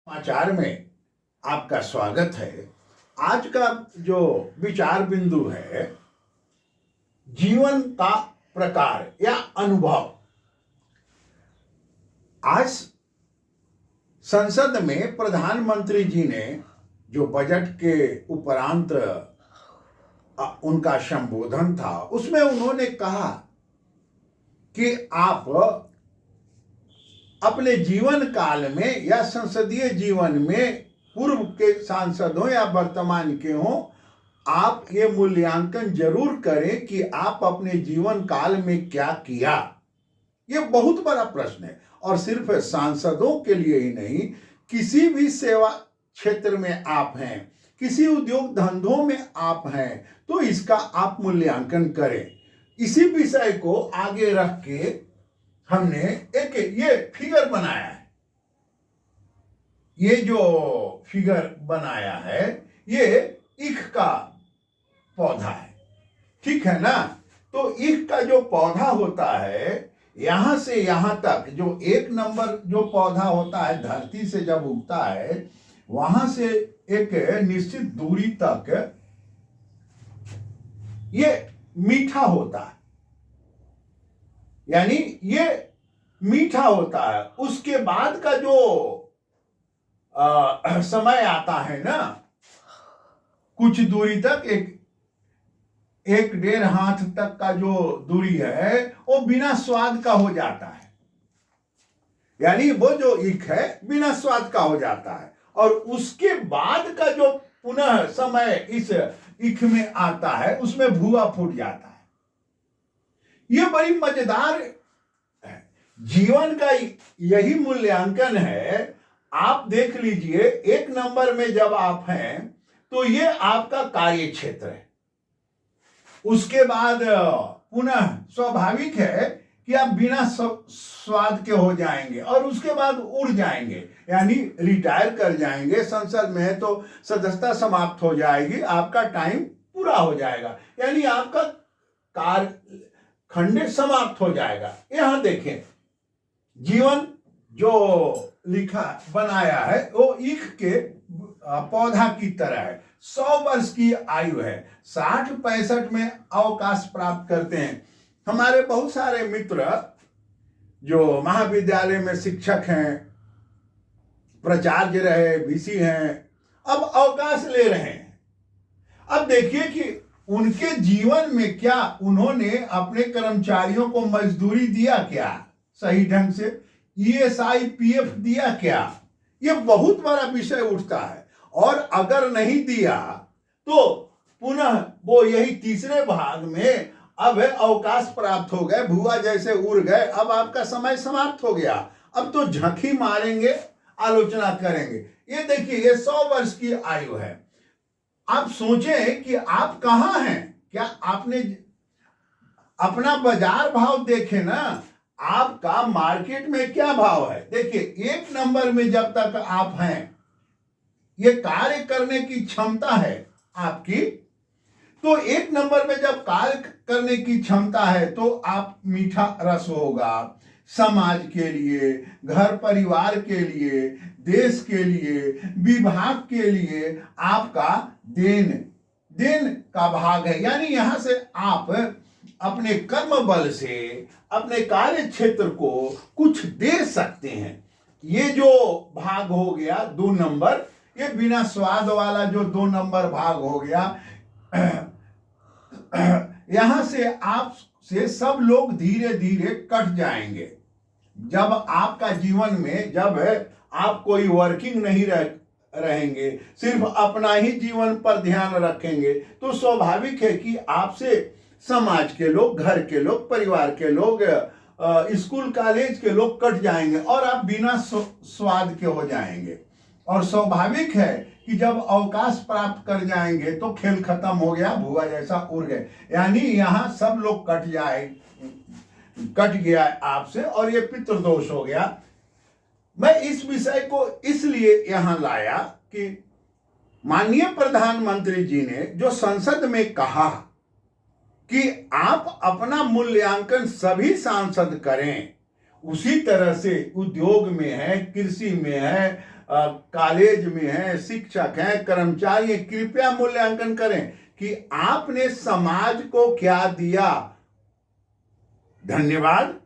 समाचार में आपका स्वागत है। आज का जो विचार बिंदु है जीवन का प्रकार या अनुभव। आज संसद में प्रधानमंत्री जी ने जो बजट के उपरांत उनका संबोधन था उसमें उन्होंने कहा कि आप अपने जीवन काल में या संसदीय जीवन में पूर्व के सांसद हो या वर्तमान के हो, आप ये मूल्यांकन जरूर करें कि आप अपने जीवन काल में क्या किया। ये बहुत बड़ा प्रश्न है और सिर्फ सांसदों के लिए ही नहीं, किसी भी सेवा क्षेत्र में आप हैं, किसी उद्योग धंधों में आप हैं, तो इसका आप मूल्यांकन करें। इसी विषय को आगे रख के हमने एक ये फिगर बनाया है। ये जो फिगर बनाया है ये ईख का पौधा है, ठीक है ना। तो ईख का जो पौधा होता है यहां से यहां तक जो एक नंबर जो पौधा होता है धरती से जब उगता है वहां से एक निश्चित दूरी तक ये मीठा होता है, यानी ये मीठा होता है। उसके बाद का जो समय आता है ना, कुछ दूरी तक एक डेढ़ हाथ तक का जो दूरी है वो बिना स्वाद का हो जाता है, यानी वो जो ईख है बिना स्वाद का हो जाता है। और उसके बाद का जो पुनः समय इस ईख में आता है उसमें भुआ फूट जाता है। ये बड़ी मजेदार है। जीवन का यही मूल्यांकन है। आप देख लीजिए, एक नंबर में जब आप हैं तो ये आपका कार्य क्षेत्र है। उसके बाद पुनः स्वाभाविक है कि आप बिना स्वाद के हो जाएंगे और उसके बाद उड़ जाएंगे, यानी रिटायर कर जाएंगे। संसद में है तो सदस्यता समाप्त हो जाएगी, आपका टाइम पूरा हो जाएगा, यानी आपका कार्य खंड समाप्त हो जाएगा। यहां देखें, जीवन जो लिखा बनाया है वो ईख के पौधा की तरह है। 100 वर्ष की आयु है, 60-65 में अवकाश प्राप्त करते हैं। हमारे बहुत सारे मित्र जो महाविद्यालय में शिक्षक हैं, प्राचार्य रहे, वीसी हैं, अब अवकाश ले रहे हैं। अब देखिए कि उनके जीवन में क्या उन्होंने अपने कर्मचारियों को मजदूरी दिया क्या सही ढंग से, ईएसआई पीएफ दिया क्या, ये बहुत बड़ा विषय उठता है। और अगर नहीं दिया तो पुनः वो यही तीसरे भाग में अब अवकाश प्राप्त हो गए, भुआ जैसे उड़ गए, अब आपका समय समाप्त हो गया, अब तो झंकी मारेंगे, आलोचना करेंगे। ये देखिए, ये 100 वर्ष की आयु है। आप सोचें कि आप कहां हैं, क्या आपने अपना बाजार भाव देखे ना, आपका मार्केट में क्या भाव है। देखिए, एक नंबर में जब तक आप हैं, ये कार्य करने की क्षमता है आपकी, तो एक नंबर में जब कार्य करने की क्षमता है तो आप मीठा रस होगा समाज के लिए, घर परिवार के लिए, देश के लिए, विभाग के लिए आपका देन का भाग है। यानी यहां से आप अपने कर्म बल से अपने कार्य क्षेत्र को कुछ दे सकते हैं। ये जो भाग हो गया 2 नंबर, ये बिना स्वाद वाला जो 2 नंबर भाग हो गया, यहां से आप से सब लोग धीरे धीरे कट जाएंगे। जब आपका जीवन में जब आप कोई वर्किंग नहीं रहेंगे, सिर्फ अपना ही जीवन पर ध्यान रखेंगे, तो स्वाभाविक है कि आपसे समाज के लोग, घर के लोग, परिवार के लोग, स्कूल कॉलेज के लोग कट जाएंगे और आप बिना स्वाद के हो जाएंगे। और स्वाभाविक है कि जब अवकाश प्राप्त कर जाएंगे तो खेल खत्म हो गया, भुआ जैसा उड़ गए, यानी यहाँ सब लोग कट गया आपसे और ये पितृदोष हो गया। मैं इस विषय को इसलिए यहां लाया कि माननीय प्रधानमंत्री जी ने जो संसद में कहा कि आप अपना मूल्यांकन सभी सांसद करें, उसी तरह से उद्योग में है, कृषि में है, कॉलेज में हैं, शिक्षक हैं, कर्मचारी हैं, कृपया मूल्यांकन करें कि आपने समाज को क्या दिया। धन्यवाद।